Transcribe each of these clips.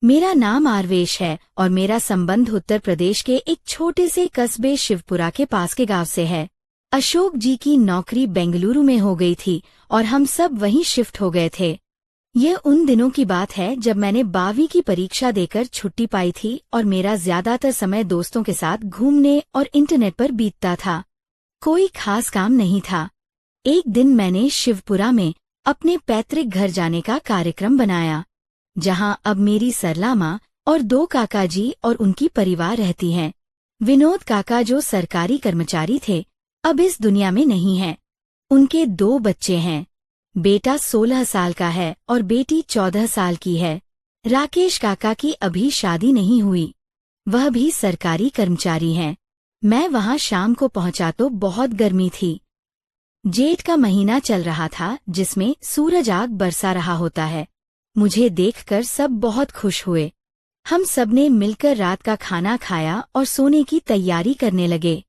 मेरा नाम आरवेश है और मेरा संबंध उत्तर प्रदेश के एक छोटे से कस्बे शिवपुरा के पास के गांव से है। अशोक जी की नौकरी बेंगलुरु में हो गई थी और हम सब वहीं शिफ्ट हो गए थे। ये उन दिनों की बात है जब मैंने 12वीं की परीक्षा देकर छुट्टी पाई थी और मेरा ज्यादातर समय दोस्तों के साथ घूमने और इंटरनेट पर बीतता था। कोई खास काम नहीं था। एक दिन मैंने शिवपुरा में अपने पैतृक घर जाने का कार्यक्रम बनाया, जहां अब मेरी सरला माँ और 2 काका जी और उनकी परिवार रहती हैं। विनोद काका जो सरकारी कर्मचारी थे, अब इस दुनिया में नहीं हैं। उनके 2 बच्चे हैं। बेटा 16 साल का है और बेटी 14 साल की है। राकेश काका की अभी शादी नहीं हुई, वह भी सरकारी कर्मचारी हैं। मैं वहां शाम को पहुंचा तो बहुत गर्मी थी। जेठ का महीना चल रहा था, जिसमें सूरज आग बरसा रहा होता है। मुझे देखकर सब बहुत खुश हुए। हम सबने मिलकर रात का खाना खाया और सोने की तैयारी करने लगे।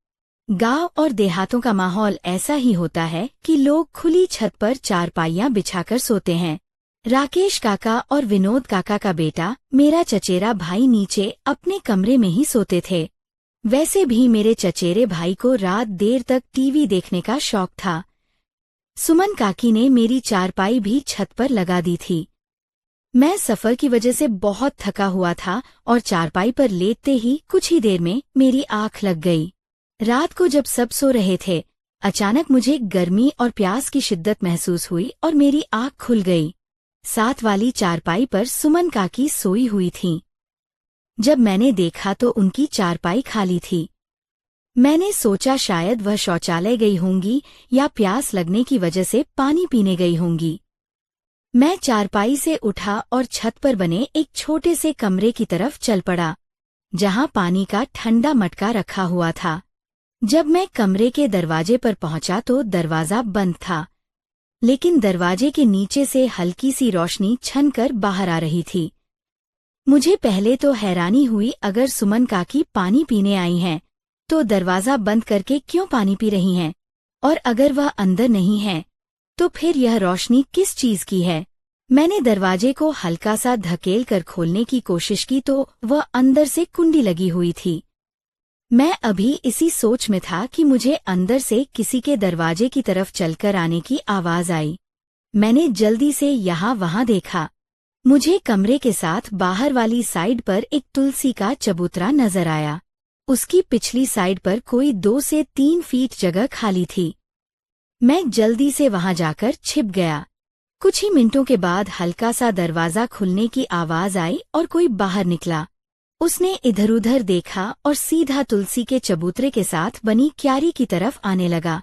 गांव और देहातों का माहौल ऐसा ही होता है कि लोग खुली छत पर चारपाइयां बिछाकर सोते हैं। राकेश काका और विनोद काका का बेटा, मेरा चचेरा भाई, नीचे अपने कमरे में ही सोते थे। वैसे भी मेरे चचेरे भाई को रात देर तक टीवी देखने का शौक था। सुमन काकी ने मेरी चारपाई भी छत पर लगा दी थी। मैं सफर की वजह से बहुत थका हुआ था और चारपाई पर लेटते ही कुछ ही देर में मेरी आंख लग गई। रात को जब सब सो रहे थे, अचानक मुझे गर्मी और प्यास की शिद्दत महसूस हुई और मेरी आंख खुल गई। साथ वाली चारपाई पर सुमन काकी सोई हुई थीं। जब मैंने देखा तो उनकी चारपाई खाली थी। मैंने सोचा शायद वह शौचालय गई होंगी या प्यास लगने की वजह से पानी पीने गई होंगी। मैं चारपाई से उठा और छत पर बने एक छोटे से कमरे की तरफ चल पड़ा, जहां पानी का ठंडा मटका रखा हुआ था। जब मैं कमरे के दरवाजे पर पहुंचा तो दरवाजा बंद था, लेकिन दरवाजे के नीचे से हल्की सी रोशनी छनकर बाहर आ रही थी। मुझे पहले तो हैरानी हुई, अगर सुमन काकी पानी पीने आई हैं, तो दरवाजा बंद करके क्यों पानी पी रही हैं? और अगर वह अंदर नहीं है, तो फिर यह रोशनी किस चीज की है? मैंने दरवाजे को हल्का सा धकेल कर खोलने की कोशिश की तो वह अंदर से कुंडी लगी हुई थी। मैं अभी इसी सोच में था कि मुझे अंदर से किसी के दरवाजे की तरफ चलकर आने की आवाज आई। मैंने जल्दी से यहाँ वहाँ देखा। मुझे कमरे के साथ बाहर वाली साइड पर एक तुलसी का चबूतरा नजर आया। उसकी पिछली साइड पर कोई 2 से 3 फीट जगह खाली थी। मैं जल्दी से वहां जाकर छिप गया। कुछ ही मिनटों के बाद हल्का सा दरवाजा खुलने की आवाज आई और कोई बाहर निकला। उसने इधर-उधर देखा और सीधा तुलसी के चबूतरे के साथ बनी क्यारी की तरफ आने लगा।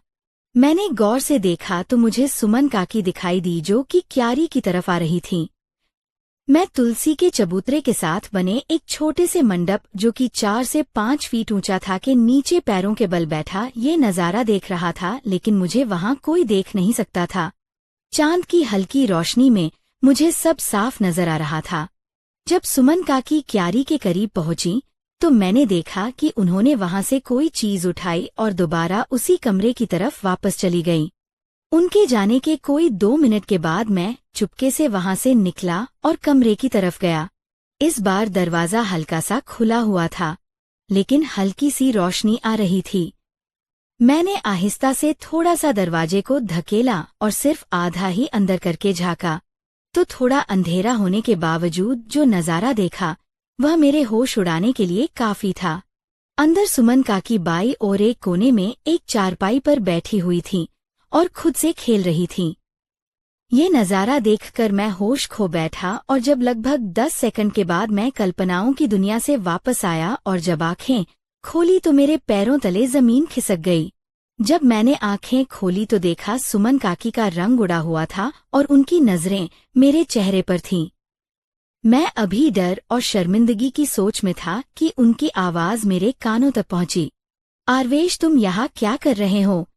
मैंने गौर से देखा तो मुझे सुमन काकी दिखाई दी, जो कि क्यारी की तरफ आ रही थीं। मैं तुलसी के चबूतरे के साथ बने एक छोटे से मंडप, जो कि 4 से 5 फीट ऊंचा था, के नीचे पैरों के बल बैठा ये नजारा देख रहा था, लेकिन मुझे वहां कोई देख नहीं सकता था। चांद की हल्की रोशनी में मुझे सब साफ नजर आ रहा था। जब सुमन काकी क्यारी के करीब पहुंची तो मैंने देखा कि उन्होंने वहां से कोई चीज उठाई और दोबारा उसी कमरे की तरफ वापस चली गईं। उनके जाने के कोई 2 मिनट के बाद मैं चुपके से वहां से निकला और कमरे की तरफ गया। इस बार दरवाजा हल्का सा खुला हुआ था, लेकिन हल्की सी रोशनी आ रही थी। मैंने आहिस्ता से थोड़ा सा दरवाजे को धकेला और सिर्फ आधा ही अंदर करके झाँका, तो थोड़ा अंधेरा होने के बावजूद जो नजारा देखा वह मेरे होश उड़ाने के लिए काफी था। अंदर सुमन काकी बाई और एक कोने में एक चारपाई पर बैठी हुई थीं और खुद से खेल रही थीं। ये नजारा देखकर मैं होश खो बैठा और जब लगभग 10 सेकंड के बाद मैं कल्पनाओं की दुनिया से वापस आया और जब आंखें खोली तो मेरे पैरों तले जमीन खिसक गई। जब मैंने आंखें खोली तो देखा सुमन काकी का रंग उड़ा हुआ था और उनकी नजरें मेरे चेहरे पर थीं। मैं अभी डर और शर्मिंदगी की सोच में था कि उनकी आवाज मेरे कानों तक पहुंची। आरवेश, तुम यहाँ क्या कर रहे हो?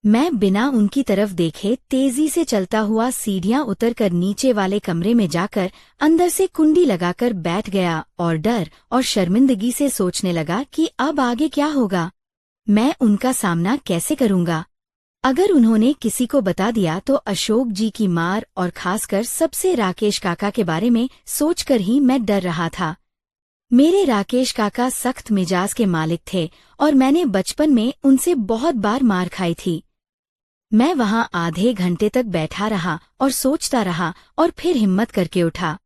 मैं बिना उनकी तरफ देखे तेजी से चलता हुआ सीढ़ियां उतरकर नीचे वाले कमरे में जाकर अंदर से कुंडी लगाकर बैठ गया और डर और शर्मिंदगी से सोचने लगा कि अब आगे क्या होगा, मैं उनका सामना कैसे करूंगा। अगर उन्होंने किसी को बता दिया तो अशोक जी की मार और खासकर सबसे राकेश काका के बारे में सोचकर ही मैं डर रहा था। मेरे राकेश काका सख्त मिजाज के मालिक थे और मैंने बचपन में उनसे बहुत बार मार खाई थी। मैं वहां आधे घंटे तक बैठा रहा और सोचता रहा और फिर हिम्मत करके उठा,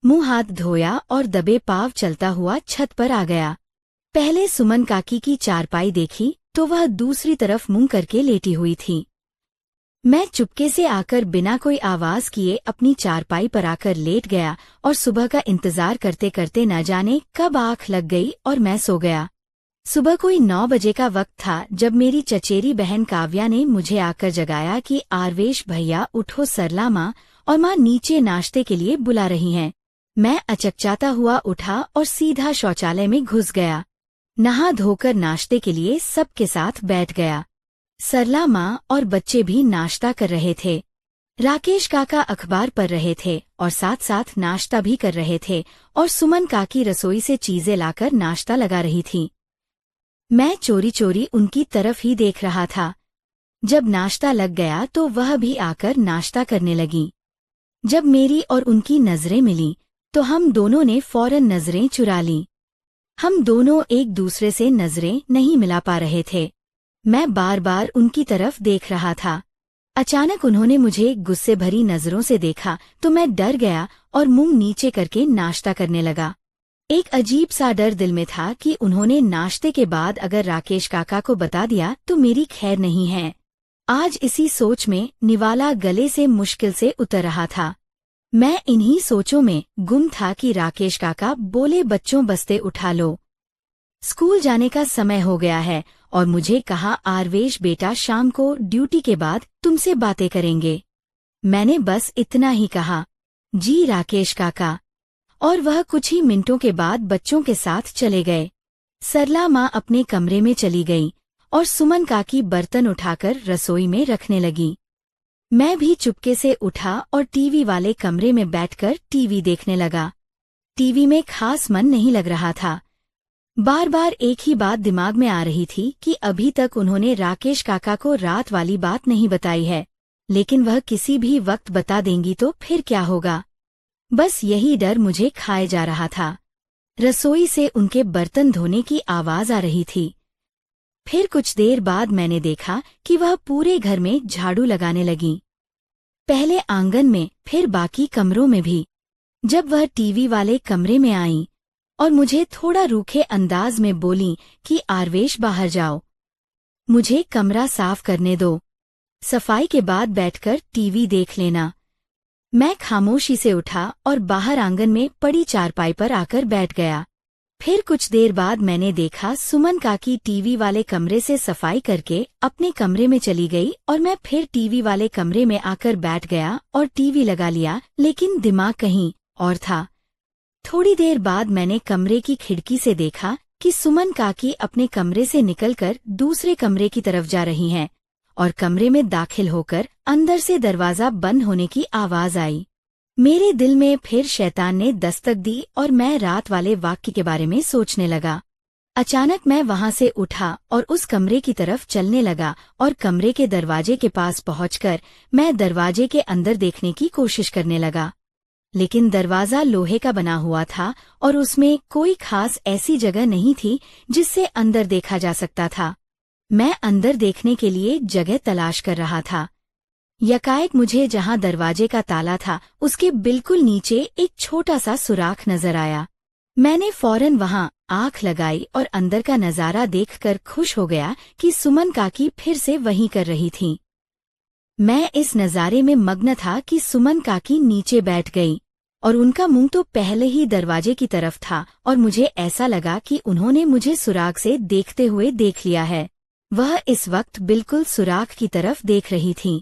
मुंह हाथ धोया और दबे पांव चलता हुआ छत पर आ गया। पहले सुमन काकी की चारपाई देखी तो वह दूसरी तरफ मुंह करके लेटी हुई थी। मैं चुपके से आकर बिना कोई आवाज किए अपनी चारपाई पर आकर लेट गया और सुबह का इंतजार करते करते न जाने कब आंख लग गई और मैं सो गया। सुबह कोई 9 बजे का वक्त था जब मेरी चचेरी बहन काव्या ने मुझे आकर जगाया कि आरवेश भैया उठो, सरला माँ और माँ नीचे नाश्ते के लिए बुला रही हैं। मैं अचकचाता हुआ उठा और सीधा शौचालय में घुस गया। नहा धोकर नाश्ते के लिए सबके साथ बैठ गया। सरला माँ और बच्चे भी नाश्ता कर रहे थे। राकेश काका अखबार पढ़ रहे थे और साथ साथ नाश्ता भी कर रहे थे और सुमन काकी रसोई से चीजें लाकर नाश्ता लगा रही थी। मैं चोरी चोरी उनकी तरफ ही देख रहा था। जब नाश्ता लग गया तो वह भी आकर नाश्ता करने लगी। जब मेरी और उनकी नजरें मिली तो हम दोनों ने फौरन नजरें चुरा लीं। हम दोनों एक दूसरे से नजरें नहीं मिला पा रहे थे। मैं बार बार उनकी तरफ देख रहा था। अचानक उन्होंने मुझे गुस्से भरी नजरों से देखा तो मैं डर गया और मुंह नीचे करके नाश्ता करने लगा। एक अजीब सा डर दिल में था कि उन्होंने नाश्ते के बाद अगर राकेश काका को बता दिया तो मेरी खैर नहीं है। आज इसी सोच में निवाला गले से मुश्किल से उतर रहा था। मैं इन्हीं सोचों में गुम था कि राकेश काका बोले, बच्चों बस्ते उठा लो, स्कूल जाने का समय हो गया है। और मुझे कहा, आरवेश बेटा शाम को ड्यूटी के बाद तुमसे बातें करेंगे। मैंने बस इतना ही कहा, जी राकेश काका, और वह कुछ ही मिनटों के बाद बच्चों के साथ चले गए। सरला माँ अपने कमरे में चली गई और सुमन काकी बर्तन उठाकर रसोई में रखने लगी। मैं भी चुपके से उठा और टीवी वाले कमरे में बैठकर टीवी देखने लगा। टीवी में खास मन नहीं लग रहा था। बार बार एक ही बात दिमाग में आ रही थी कि अभी तक उन्होंने राकेश काका को रात वाली बात नहीं बताई है, लेकिन वह किसी भी वक्त बता देंगी तो फिर क्या होगा। बस यही डर मुझे खाए जा रहा था। रसोई से उनके बर्तन धोने की आवाज आ रही थी। फिर कुछ देर बाद मैंने देखा कि वह पूरे घर में झाड़ू लगाने लगी, पहले आंगन में फिर बाकी कमरों में भी। जब वह टीवी वाले कमरे में आईं और मुझे थोड़ा रूखे अंदाज में बोलीं कि आरवेश बाहर जाओ, मुझे कमरा साफ करने दो, सफाई के बाद बैठकर टीवी देख लेना। मैं खामोशी से उठा और बाहर आंगन में पड़ी चारपाई पर आकर बैठ गया। फिर कुछ देर बाद मैंने देखा सुमन काकी टीवी वाले कमरे से सफाई करके अपने कमरे में चली गई और मैं फिर टीवी वाले कमरे में आकर बैठ गया और टीवी लगा लिया, लेकिन दिमाग कहीं और था। थोड़ी देर बाद मैंने कमरे की खिड़की से देखा कि सुमन काकी अपने कमरे से निकलकर दूसरे कमरे की तरफ जा रही हैं और कमरे में दाखिल होकर अंदर से दरवाजा बंद होने की आवाज आई। मेरे दिल में फिर शैतान ने दस्तक दी और मैं रात वाले वाक्य के बारे में सोचने लगा। अचानक मैं वहां से उठा और उस कमरे की तरफ चलने लगा और कमरे के दरवाजे के पास पहुंचकर मैं दरवाजे के अंदर देखने की कोशिश करने लगा, लेकिन दरवाजा लोहे का बना हुआ था और उसमें कोई खास ऐसी जगह नहीं थी जिससे अंदर देखा जा सकता था। मैं अंदर देखने के लिए जगह तलाश कर रहा था। यकाएक मुझे जहां दरवाजे का ताला था उसके बिल्कुल नीचे एक छोटा सा सुराख नजर आया। मैंने फौरन वहां आंख लगाई और अंदर का नजारा देखकर खुश हो गया कि सुमन काकी फिर से वहीं कर रही थीं। मैं इस नजारे में मग्न था कि सुमन काकी नीचे बैठ गई और उनका मुंह तो पहले ही दरवाजे की तरफ था और मुझे ऐसा लगा कि उन्होंने मुझे सुराख से देखते हुए देख लिया है। वह इस वक्त बिल्कुल सुराख की तरफ देख रही थीं।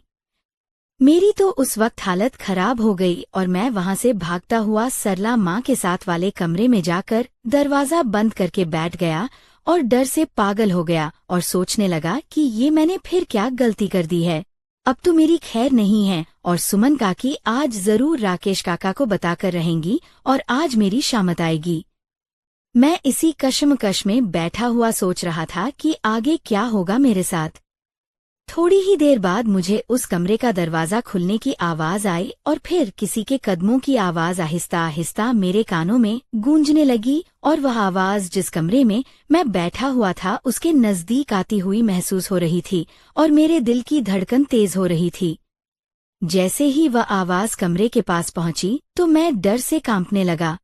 मेरी तो उस वक्त हालत खराब हो गई और मैं वहां से भागता हुआ सरला माँ के साथ वाले कमरे में जाकर दरवाजा बंद करके बैठ गया और डर से पागल हो गया और सोचने लगा कि ये मैंने फिर क्या गलती कर दी है। अब तो मेरी खैर नहीं है और सुमन काकी आज जरूर राकेश काका को बताकर रहेंगी और आज मेरी शामत आएगी। मैं इसी कश्मकश में बैठा हुआ सोच रहा था कि आगे क्या होगा मेरे साथ। थोड़ी ही देर बाद मुझे उस कमरे का दरवाजा खुलने की आवाज आई और फिर किसी के कदमों की आवाज आहिस्ता आहिस्ता मेरे कानों में गूंजने लगी और वह आवाज जिस कमरे में मैं बैठा हुआ था उसके नजदीक आती हुई महसूस हो रही थी और मेरे दिल की धड़कन तेज हो रही थी। जैसे ही वह आवाज कमरे के पास पहुंची तो मैं डर से कांपने लगा,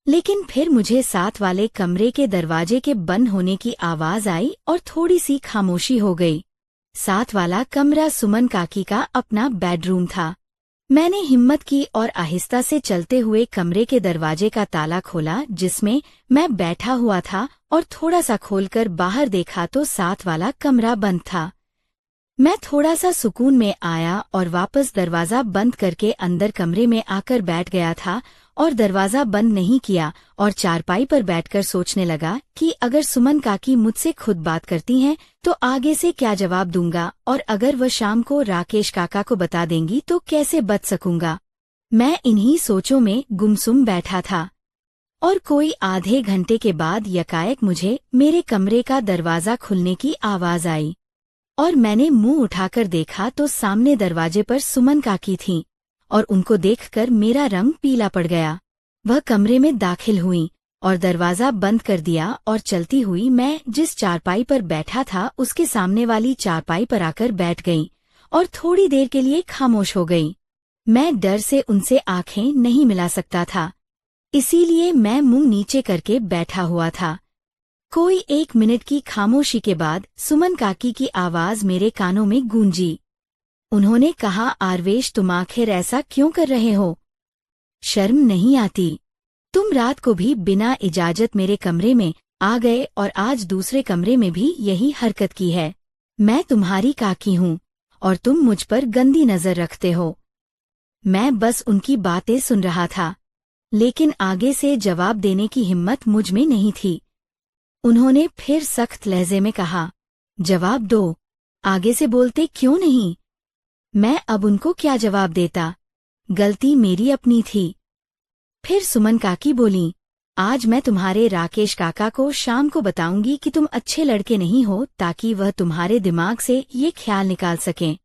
लेकिन फिर मुझे साथ वाले कमरे के दरवाजे के बंद होने की आवाज आई और थोड़ी सी खामोशी हो गई। साथ वाला कमरा सुमन काकी का अपना बेडरूम था। मैंने हिम्मत की और आहिस्ता से चलते हुए कमरे के दरवाजे का ताला खोला जिसमें मैं बैठा हुआ था और थोड़ा सा खोलकर बाहर देखा तो साथ वाला कमरा बंद था। मैं थोड़ा सा सुकून में आया और वापस दरवाजा बंद करके अंदर कमरे में आकर बैठ गया था और दरवाजा बंद नहीं किया और चारपाई पर बैठकर सोचने लगा कि अगर सुमन काकी मुझसे खुद बात करती हैं तो आगे से क्या जवाब दूंगा और अगर वह शाम को राकेश काका को बता देंगी तो कैसे बच सकूंगा। मैं इन्हीं सोचों में गुमसुम बैठा था और कोई आधे घंटे के बाद यकाएक मुझे मेरे कमरे का दरवाजा खुलने की आवाज आई और मैंने मुंह उठाकर देखा तो सामने दरवाजे पर सुमन काकी थीं और उनको देखकर मेरा रंग पीला पड़ गया। वह कमरे में दाखिल हुई और दरवाजा बंद कर दिया और चलती हुई मैं जिस चारपाई पर बैठा था उसके सामने वाली चारपाई पर आकर बैठ गई और थोड़ी देर के लिए खामोश हो गई। मैं डर से उनसे आंखें नहीं मिला सकता था, इसीलिए मैं मुंह नीचे करके बैठा हुआ था। कोई 1 मिनट की खामोशी के बाद सुमन काकी की आवाज मेरे कानों में गूंजी। उन्होंने कहा, आरवेश तुम आखिर ऐसा क्यों कर रहे हो? शर्म नहीं आती? तुम रात को भी बिना इजाजत मेरे कमरे में आ गए और आज दूसरे कमरे में भी यही हरकत की है। मैं तुम्हारी काकी हूँ और तुम मुझ पर गंदी नजर रखते हो। मैं बस उनकी बातें सुन रहा था, लेकिन आगे से जवाब देने की हिम्मत मुझ में नहीं थी। उन्होंने फिर सख्त लहजे में कहा, जवाब दो, आगे से बोलते क्यों नहीं? मैं अब उनको क्या जवाब देता? गलती मेरी अपनी थी। फिर सुमन काकी बोली, आज मैं तुम्हारे राकेश काका को शाम को बताऊंगी कि तुम अच्छे लड़के नहीं हो ताकि वह तुम्हारे दिमाग से ये ख्याल निकाल सकें।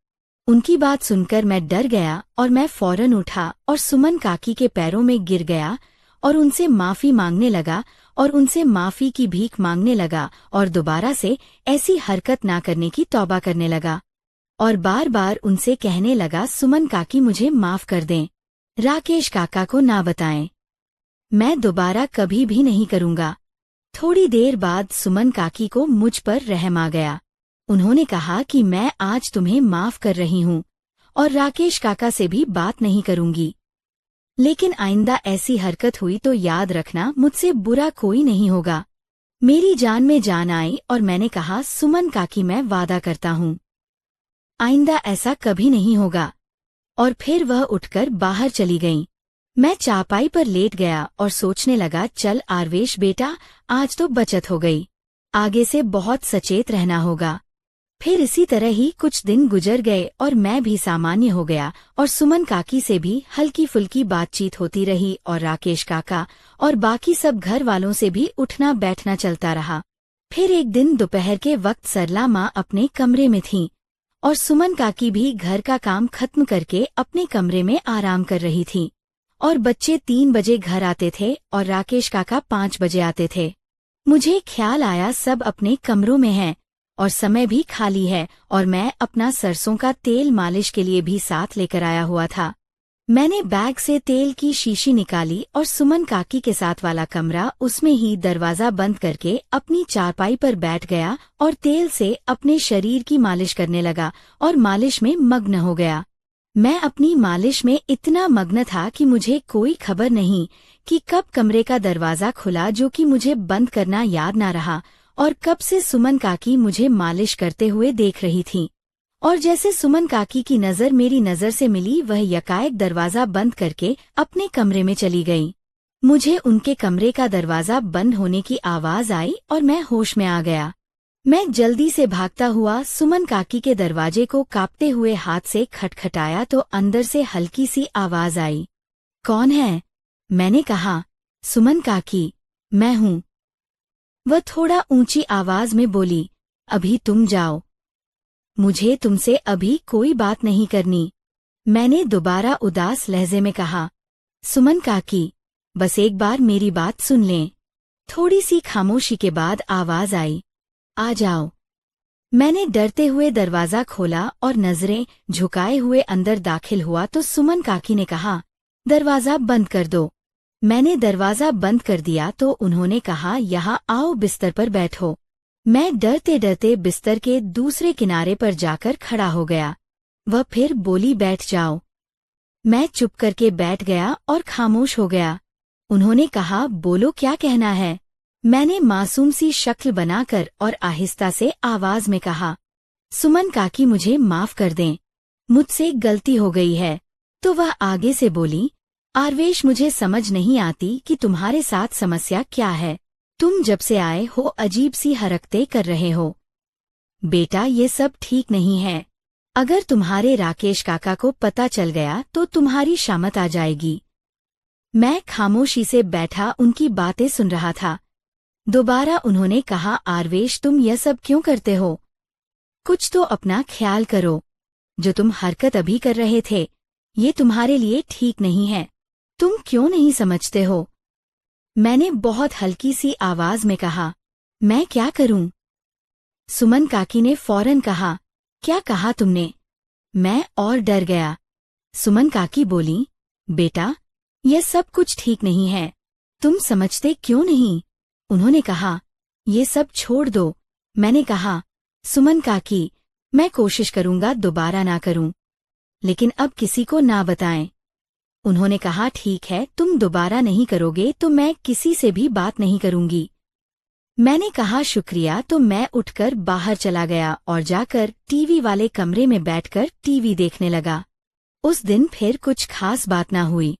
उनकी बात सुनकर मैं डर गया और मैं फौरन उठा और सुमन काकी के पैरों में गिर गया और उनसे माफी मांगने लगा और उनसे माफी की भीख मांगने लगा और दोबारा से ऐसी हरकत ना करने की तौबा करने लगा और बार बार उनसे कहने लगा, सुमन काकी मुझे माफ कर दें, राकेश काका को ना बताएं, मैं दोबारा कभी भी नहीं करूंगा। थोड़ी देर बाद सुमन काकी को मुझ पर रहम आ गया। उन्होंने कहा कि मैं आज तुम्हें माफ कर रही हूँ और राकेश काका से भी बात नहीं करूंगी, लेकिन आइंदा ऐसी हरकत हुई तो याद रखना मुझसे बुरा कोई नहीं होगा। मेरी जान में जान आई और मैंने कहा, सुमन काकी मैं वादा करता हूँ आइंदा ऐसा कभी नहीं होगा। और फिर वह उठकर बाहर चली गईं। मैं चारपाई पर लेट गया और सोचने लगा, चल आरवेश बेटा, आज तो बचत हो गई, आगे से बहुत सचेत रहना होगा। फिर इसी तरह ही कुछ दिन गुजर गए और मैं भी सामान्य हो गया और सुमन काकी से भी हल्की फुल्की बातचीत होती रही और राकेश काका और बाकी सब घर वालों से भी उठना बैठना चलता रहा। फिर एक दिन दोपहर के वक्त सरला माँ अपने कमरे में थीं और सुमन काकी भी घर का काम खत्म करके अपने कमरे में आराम कर रही थीं और बच्चे 3 बजे घर आते थे और राकेश काका 5 बजे आते थे। मुझे ख्याल आया सब अपने कमरों में हैं और समय भी खाली है और मैं अपना सरसों का तेल मालिश के लिए भी साथ लेकर आया हुआ था। मैंने बैग से तेल की शीशी निकाली और सुमन काकी के साथ वाला कमरा, उसमें ही दरवाजा बंद करके अपनी चारपाई पर बैठ गया और तेल से अपने शरीर की मालिश करने लगा और मालिश में मग्न हो गया। मैं अपनी मालिश में इतना मग्न था कि मुझे कोई खबर नहीं कि कब कमरे का दरवाजा खुला, जो कि मुझे बंद करना याद ना रहा, और कब से सुमन काकी मुझे मालिश करते हुए देख रही थीं। और जैसे सुमन काकी की नज़र मेरी नज़र से मिली, वह यकाएक दरवाजा बंद करके अपने कमरे में चली गई। मुझे उनके कमरे का दरवाजा बंद होने की आवाज आई और मैं होश में आ गया। मैं जल्दी से भागता हुआ सुमन काकी के दरवाजे को कांपते हुए हाथ से खटखटाया तो अंदर से हल्की सी आवाज आई, कौन है? मैंने कहा, सुमन काकी, मैं हूँ। वह थोड़ा ऊंची आवाज में बोली, अभी तुम जाओ। मुझे तुमसे अभी कोई बात नहीं करनी, मैंने दोबारा उदास लहजे में कहा। सुमन काकी, बस एक बार मेरी बात सुन लें। थोड़ी सी खामोशी के बाद आवाज आई, आ जाओ। मैंने डरते हुए दरवाजा खोला और नजरें झुकाए हुए अंदर दाखिल हुआ तो सुमन काकी ने कहा, दरवाजा बंद कर दो। मैंने दरवाजा बंद कर दिया तो उन्होंने कहा, यहाँ आओ, बिस्तर पर बैठो। मैं डरते डरते बिस्तर के दूसरे किनारे पर जाकर खड़ा हो गया। वह फिर बोली, बैठ जाओ। मैं चुप करके बैठ गया और खामोश हो गया। उन्होंने कहा, बोलो क्या कहना है। मैंने मासूम सी शक्ल बनाकर और आहिस्ता से आवाज में कहा, सुमन काकी, मुझे माफ कर दें, मुझसे गलती हो गई है। तो वह आगे से बोली, आरवेश, मुझे समझ नहीं आती कि तुम्हारे साथ समस्या क्या है। तुम जब से आए हो अजीब सी हरकतें कर रहे हो। बेटा, ये सब ठीक नहीं है। अगर तुम्हारे राकेश काका को पता चल गया तो तुम्हारी शामत आ जाएगी। मैं खामोशी से बैठा उनकी बातें सुन रहा था। दोबारा उन्होंने कहा, आरवेश, तुम यह सब क्यों करते हो? कुछ तो अपना ख्याल करो। जो तुम हरकत अभी कर रहे थे, ये तुम्हारे लिए ठीक नहीं है। तुम क्यों नहीं समझते हो? मैंने बहुत हल्की सी आवाज में कहा, मैं क्या करूं? सुमन काकी ने फौरन कहा, क्या कहा तुमने? मैं और डर गया। सुमन काकी बोली, बेटा, यह सब कुछ ठीक नहीं है। तुम समझते क्यों नहीं? उन्होंने कहा, ये सब छोड़ दो। मैंने कहा, सुमन काकी, मैं कोशिश करूंगा दोबारा ना करूं, लेकिन अब किसी को ना बताएं। उन्होंने कहा, ठीक है, तुम दोबारा नहीं करोगे तो मैं किसी से भी बात नहीं करूंगी। मैंने कहा, शुक्रिया। तो मैं उठकर बाहर चला गया और जाकर टीवी वाले कमरे में बैठकर टीवी देखने लगा। उस दिन फिर कुछ खास बात ना हुई।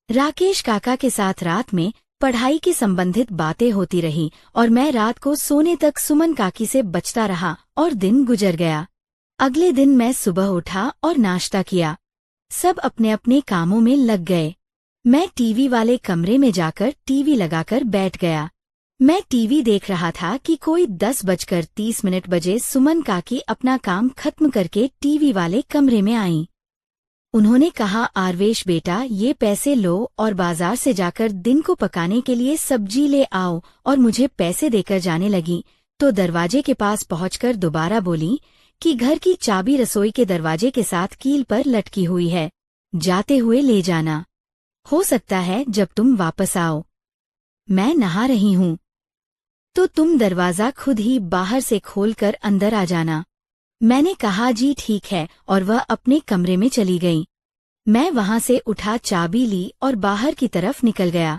राकेश काका के साथ रात में पढ़ाई की संबंधित बातें होती रही और मैं रात को सोने तक सुमन काकी से बचता रहा और दिन गुजर गया। अगले दिन मैं सुबह उठा और नाश्ता किया। सब अपने अपने कामों में लग गए। मैं टीवी वाले कमरे में जाकर टीवी लगाकर बैठ गया। मैं टीवी देख रहा था कि कोई 10:30 बजे सुमन काकी अपना काम खत्म करके टीवी वाले कमरे में आईं। उन्होंने कहा, आरवेश बेटा, ये पैसे लो और बाजार से जाकर दिन को पकाने के लिए सब्जी ले आओ, और मुझे पैसे देकर जाने लगी तो दरवाजे के पास पहुंचकर दोबारा बोली कि घर की चाबी रसोई के दरवाजे के साथ कील पर लटकी हुई है, जाते हुए ले जाना। हो सकता है जब तुम वापस आओ। मैं नहा रही हूँ, तो तुम दरवाजा खुद ही बाहर से खोलकर अंदर आ जाना। मैंने कहा, जी ठीक है, और वह अपने कमरे में चली गई। मैं वहां से उठा, चाबी ली और बाहर की तरफ निकल गया।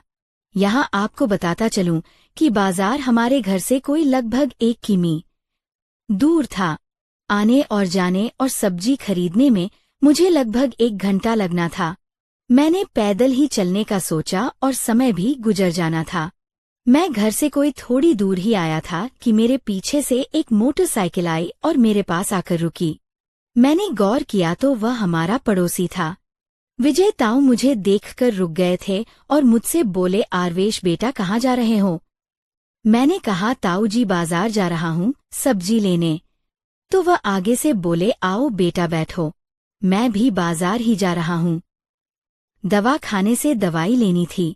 यहाँ आपको बताता चलूं कि बाजार हमारे घर से कोई लगभग 1 किमी दूर था। आने और जाने और सब्जी खरीदने में मुझे लगभग 1 घंटा लगना था। मैंने पैदल ही चलने का सोचा और समय भी गुजर जाना था। मैं घर से कोई थोड़ी दूर ही आया था कि मेरे पीछे से एक मोटरसाइकिल आई और मेरे पास आकर रुकी। मैंने गौर किया तो वह हमारा पड़ोसी था। विजय ताऊ मुझे देखकर रुक गए थे और मुझसे बोले, आरवेश बेटा, कहाँ जा रहे हो? मैंने कहा, ताऊ जी, बाजार जा रहा हूँ सब्जी लेने। तो वह आगे से बोले, आओ बेटा बैठो, मैं भी बाजार ही जा रहा हूँ, दवा खाने से दवाई लेनी थी।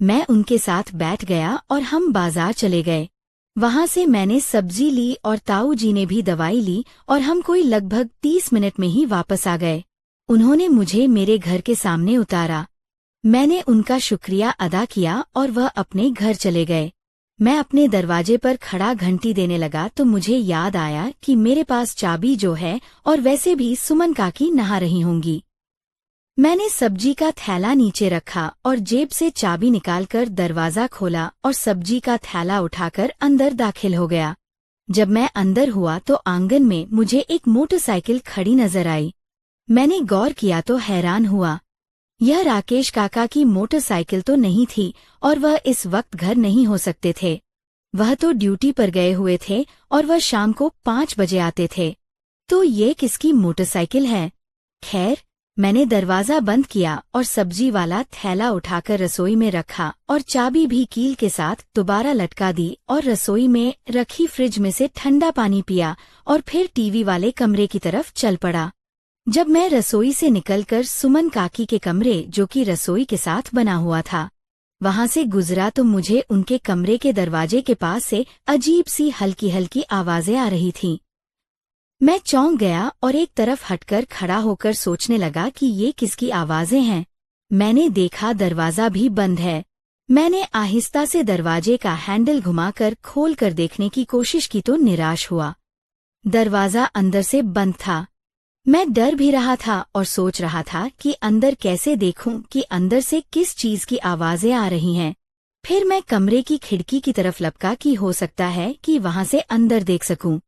मैं उनके साथ बैठ गया और हम बाजार चले गए। वहां से मैंने सब्जी ली और ताऊ जी ने भी दवाई ली और हम कोई लगभग 30 मिनट में ही वापस आ गए। उन्होंने मुझे मेरे घर के सामने उतारा। मैंने उनका शुक्रिया अदा किया और वह अपने घर चले गए। मैं अपने दरवाजे पर खड़ा घंटी देने लगा तो मुझे याद आया कि मेरे पास चाबी जो है, और वैसे भी सुमन काकी नहा रही होंगी। मैंने सब्जी का थैला नीचे रखा और जेब से चाबी निकालकर दरवाजा खोला और सब्जी का थैला उठाकर अंदर दाखिल हो गया। जब मैं अंदर हुआ तो आंगन में मुझे एक मोटरसाइकिल खड़ी नजर आई। मैंने गौर किया तो हैरान हुआ। यह राकेश काका की मोटरसाइकिल तो नहीं थी और वह इस वक्त घर नहीं हो सकते थे। वह तो ड्यूटी पर गए हुए थे और वह शाम को 5 बजे आते थे। तो ये किसकी मोटरसाइकिल है? खैर, मैंने दरवाजा बंद किया और सब्जी वाला थैला उठाकर रसोई में रखा और चाबी भी कील के साथ दोबारा लटका दी और रसोई में रखी फ्रिज में से ठंडा पानी पिया और फिर टीवी वाले कमरे की तरफ चल पड़ा। जब मैं रसोई से निकलकर सुमन काकी के कमरे, जो कि रसोई के साथ बना हुआ था, वहां से गुजरा तो मुझे उनके कमरे के दरवाजे के पास से अजीब सी हल्की हल्की आवाजें आ रही थीं। मैं चौंक गया और एक तरफ हटकर खड़ा होकर सोचने लगा कि ये किसकी आवाजें हैं। मैंने देखा दरवाजा भी बंद है। मैंने आहिस्ता से दरवाजे का हैंडल घुमाकर खोल कर देखने की कोशिश की तो निराश हुआ। दरवाजा अंदर से बंद था। मैं डर भी रहा था और सोच रहा था कि अंदर कैसे देखूं कि अंदर से किस चीज की आवाजें आ रही हैं। फिर मैं कमरे की खिड़की की तरफ लपका कि हो सकता है कि वहां से अंदर देख सकूं।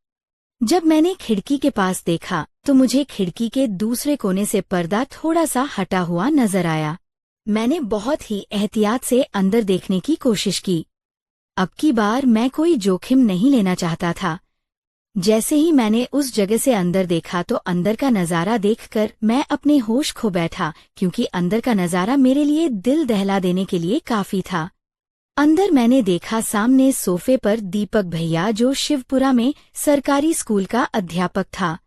जब मैंने खिड़की के पास देखा तो मुझे खिड़की के दूसरे कोने से पर्दा थोड़ा सा हटा हुआ नजर आया। मैंने बहुत ही एहतियात से अंदर देखने की कोशिश की। अब की बार मैं कोई जोखिम नहीं लेना चाहता था। जैसे ही मैंने उस जगह से अंदर देखा तो अंदर का नजारा देखकर मैं अपने होश खो बैठा, क्योंकि अंदर का नजारा मेरे लिए दिल दहला देने के लिए काफी था। अंदर मैंने देखा सामने सोफे पर दीपक भैया, जो शिवपुरा में सरकारी स्कूल का अध्यापक था।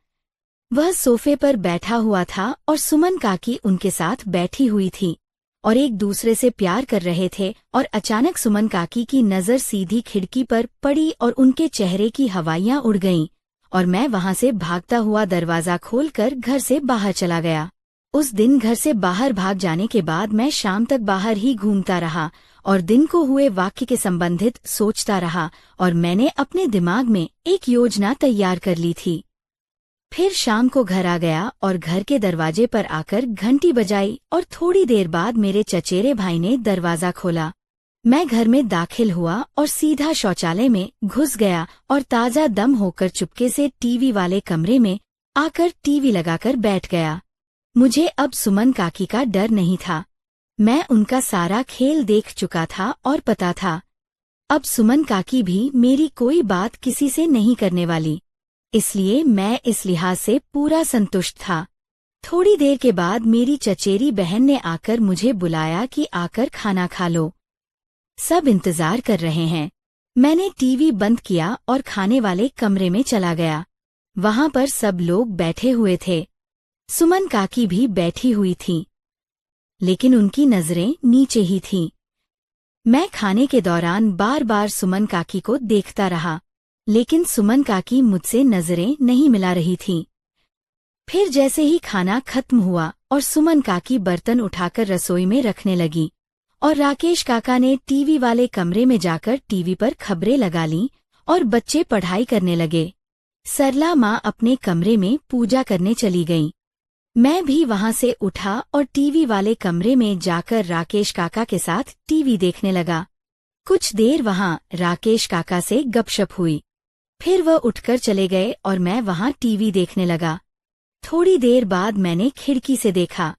वह सोफे पर बैठा हुआ था और सुमन काकी उनके साथ बैठी हुई थी और एक दूसरे से प्यार कर रहे थे। और अचानक सुमन काकी की नजर सीधी खिड़की पर पड़ी और उनके चेहरे की हवाइयां उड़ गईं और मैं वहां से भागता हुआ दरवाजा खोलकर घर से बाहर चला गया। उस दिन घर से बाहर भाग जाने के बाद मैं शाम तक बाहर ही घूमता रहा और दिन को हुए वाक्य के संबंधित सोचता रहा और मैंने अपने दिमाग में एक योजना तैयार कर ली थी। फिर शाम को घर आ गया और घर के दरवाजे पर आकर घंटी बजाई और थोड़ी देर बाद मेरे चचेरे भाई ने दरवाजा खोला। मैं घर में दाखिल हुआ और सीधा शौचालय में घुस गया और ताजा दम होकर चुपके से टीवी वाले कमरे में आकर टीवी लगाकर बैठ गया। मुझे अब सुमन काकी का डर नहीं था। मैं उनका सारा खेल देख चुका था और पता था अब सुमन काकी भी मेरी कोई बात किसी से नहीं करने वाली, इसलिए मैं इस लिहाज से पूरा संतुष्ट था। थोड़ी देर के बाद मेरी चचेरी बहन ने आकर मुझे बुलाया कि आकर खाना खा लो, सब इंतजार कर रहे हैं। मैंने टीवी बंद किया और खाने वाले कमरे में चला गया। वहां पर सब लोग बैठे हुए थे। सुमन काकी भी बैठी हुई थीं, लेकिन उनकी नजरें नीचे ही थीं। मैं खाने के दौरान बार बार सुमन काकी को देखता रहा, लेकिन सुमन काकी मुझसे नजरें नहीं मिला रही थीं। फिर जैसे ही खाना खत्म हुआ और सुमन काकी बर्तन उठाकर रसोई में रखने लगी और राकेश काका ने टीवी वाले कमरे में जाकर टीवी पर खबरें लगा लीं और बच्चे पढ़ाई करने लगे, सरला माँ अपने कमरे में पूजा करने चली गईं। मैं भी वहां से उठा और टीवी वाले कमरे में जाकर राकेश काका के साथ टीवी देखने लगा। कुछ देर वहां राकेश काका से गपशप हुई, फिर वह उठकर चले गए और मैं वहां टीवी देखने लगा। थोड़ी देर बाद मैंने खिड़की से देखा,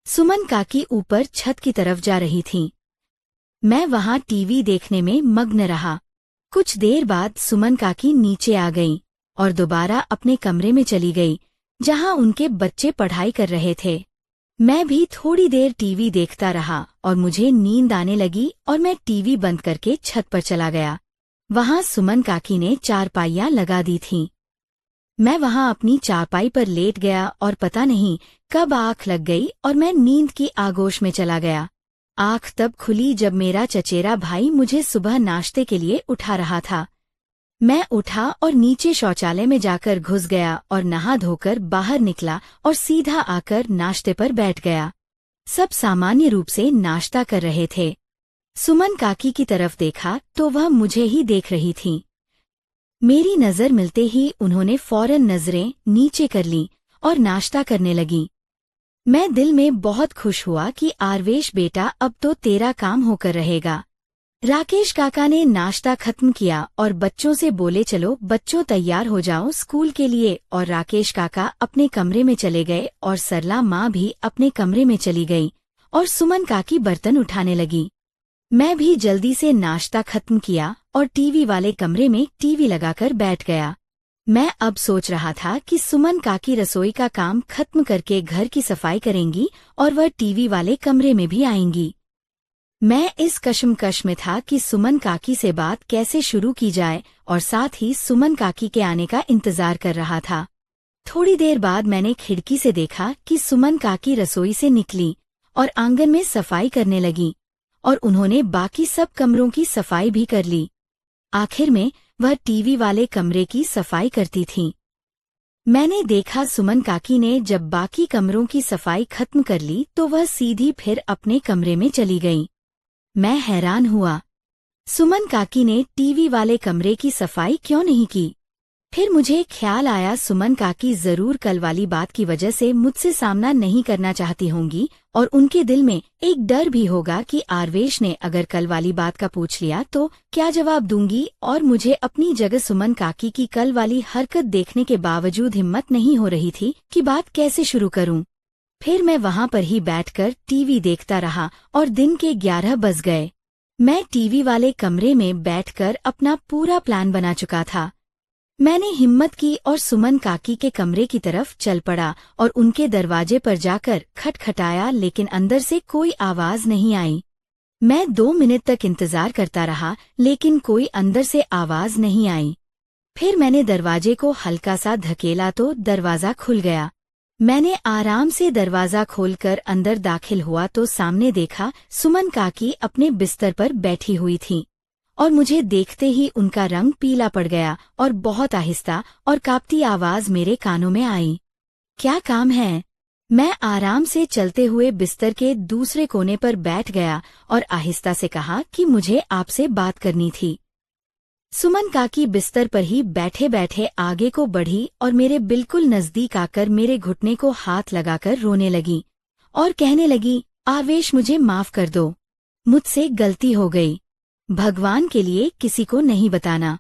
सुमन काकी ऊपर छत की तरफ जा रही थीं। मैं वहां टीवी देखने में मग्न रहा। कुछ देर बाद सुमन काकी नीचे आ गईं और दोबारा अपने कमरे में चली गई, जहां उनके बच्चे पढ़ाई कर रहे थे। मैं भी थोड़ी देर टीवी देखता रहा और मुझे नींद आने लगी और मैं टीवी बंद करके छत पर चला गया। वहां सुमन काकी ने चारपाइयां लगा दी थीं। मैं वहां अपनी चारपाई पर लेट गया और पता नहीं कब आंख लग गई और मैं नींद की आगोश में चला गया। आंख तब खुली जब मेरा चचेरा भाई मुझे सुबह नाश्ते के लिए उठा रहा था। मैं उठा और नीचे शौचालय में जाकर घुस गया और नहा धोकर बाहर निकला और सीधा आकर नाश्ते पर बैठ गया। सब सामान्य रूप से नाश्ता कर रहे थे। सुमन काकी की तरफ देखा तो वह मुझे ही देख रही थीं। मेरी नजर मिलते ही उन्होंने फौरन नजरें नीचे कर लीं और नाश्ता करने लगीं। मैं दिल में बहुत खुश हुआ कि आरवेश बेटा, अब तो तेरा काम होकर रहेगा। राकेश काका ने नाश्ता खत्म किया और बच्चों से बोले, चलो बच्चों तैयार हो जाओ स्कूल के लिए। और राकेश काका अपने कमरे में चले गए और सरला माँ भी अपने कमरे में चली गई और सुमन काकी बर्तन उठाने लगी। मैं भी जल्दी से नाश्ता खत्म किया और टीवी वाले कमरे में टीवी लगाकर बैठ गया। मैं अब सोच रहा था कि सुमन काकी रसोई का काम खत्म करके घर की सफाई करेंगी और वह टीवी वाले कमरे में भी आएंगी। मैं इस कश्मकश में था कि सुमन काकी से बात कैसे शुरू की जाए और साथ ही सुमन काकी के आने का इंतजार कर रहा था। थोड़ी देर बाद मैंने खिड़की से देखा कि सुमन काकी रसोई से निकली और आंगन में सफाई करने लगी और उन्होंने बाकी सब कमरों की सफाई भी कर ली। आखिर में वह टीवी वाले कमरे की सफाई करती थीं। मैंने देखा सुमन काकी ने जब बाकी कमरों की सफाई खत्म कर ली तो वह सीधी फिर अपने कमरे में चली गईं। मैं हैरान हुआ, सुमन काकी ने टीवी वाले कमरे की सफाई क्यों नहीं की? फिर मुझे ख्याल आया सुमन काकी जरूर कल वाली बात की वजह से मुझसे सामना नहीं करना चाहती होंगी और उनके दिल में एक डर भी होगा कि आरवेश ने अगर कल वाली बात का पूछ लिया तो क्या जवाब दूंगी, और मुझे अपनी जगह सुमन काकी की कल वाली हरकत देखने के बावजूद हिम्मत नहीं हो रही थी कि बात कैसे शुरू करूं। फिर मैं वहां पर ही बैठकर टीवी देखता रहा और दिन के 11 बज गए। मैं टीवी वाले कमरे में बैठकर अपना पूरा प्लान बना चुका था। मैंने हिम्मत की और सुमन काकी के कमरे की तरफ चल पड़ा और उनके दरवाजे पर जाकर खटखटाया, लेकिन अंदर से कोई आवाज नहीं आई। मैं 2 मिनट तक इंतजार करता रहा लेकिन कोई अंदर से आवाज नहीं आई। फिर मैंने दरवाजे को हल्का सा धकेला तो दरवाजा खुल गया। मैंने आराम से दरवाजा खोलकर अंदर दाखिल हुआ तो सामने देखा सुमन काकी अपने बिस्तर पर बैठी हुई थीं और मुझे देखते ही उनका रंग पीला पड़ गया और बहुत आहिस्ता और कांपती आवाज मेरे कानों में आई। क्या काम है? मैं आराम से चलते हुए बिस्तर के दूसरे कोने पर बैठ गया और आहिस्ता से कहा कि मुझे आपसे बात करनी थी। सुमन काकी बिस्तर पर ही बैठे बैठे आगे को बढ़ी और मेरे बिल्कुल नजदीक आकर मेरे घुटने को हाथ लगाकर रोने लगी और कहने लगी, आरवेश मुझे माफ कर दो, मुझसे गलती हो गई। भगवान के लिए किसी को नहीं बताना।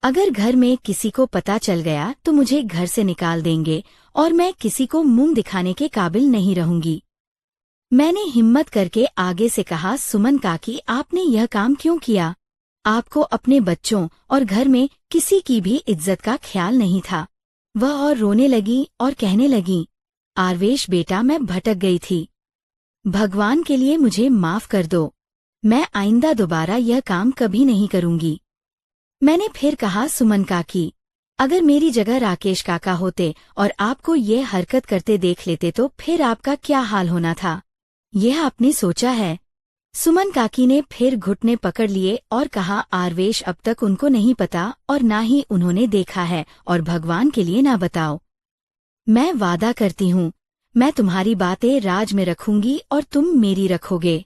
अगर घर में किसी को पता चल गया तो मुझे घर से निकाल देंगे और मैं किसी को मुंह दिखाने के काबिल नहीं रहूंगी। मैंने हिम्मत करके आगे से कहा, सुमन काकी आपने यह काम क्यों किया? आपको अपने बच्चों और घर में किसी की भी इज्जत का ख्याल नहीं था। वह और रोने लगी और कहने लगी, आरवेश बेटा मैं भटक गई थी, भगवान के लिए मुझे माफ कर दो, मैं आइंदा दोबारा यह काम कभी नहीं करूंगी। मैंने फिर कहा, सुमन काकी अगर मेरी जगह राकेश काका होते और आपको ये हरकत करते देख लेते तो फिर आपका क्या हाल होना था, यह आपने सोचा है? सुमन काकी ने फिर घुटने पकड़ लिए और कहा, आरवेश अब तक उनको नहीं पता और ना ही उन्होंने देखा है और भगवान के लिए ना बताओ। मैं वादा करती हूँ मैं तुम्हारी बातें राज में रखूंगी और तुम मेरी रखोगे।